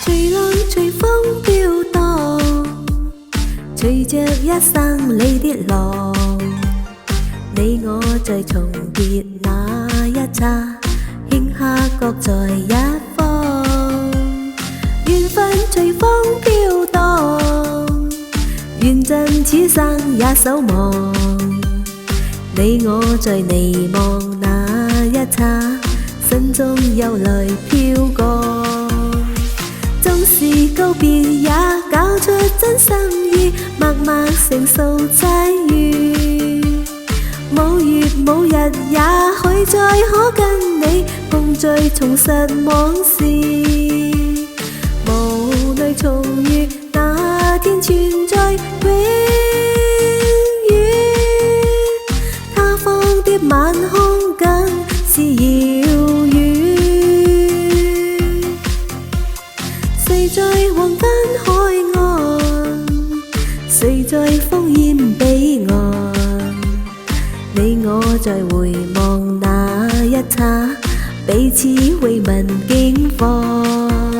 隨浪隨風飄蕩，隨着一生裏的浪，你我在重疊那一剎，頃刻各在一方。緣分隨風飄蕩，緣盡此生也守望。你我在凝望那一剎，心中憂慮飄過。縱是告別也搞出真心意，默默承受際遇。冇月冇日也許再可跟你共聚重拾往事。無奈重遇那天存在永遠，他方的晚空更是遙遠。誰在黃昏海岸，誰在烽煙彼岸？你我在回望那一剎，彼此慰問境況。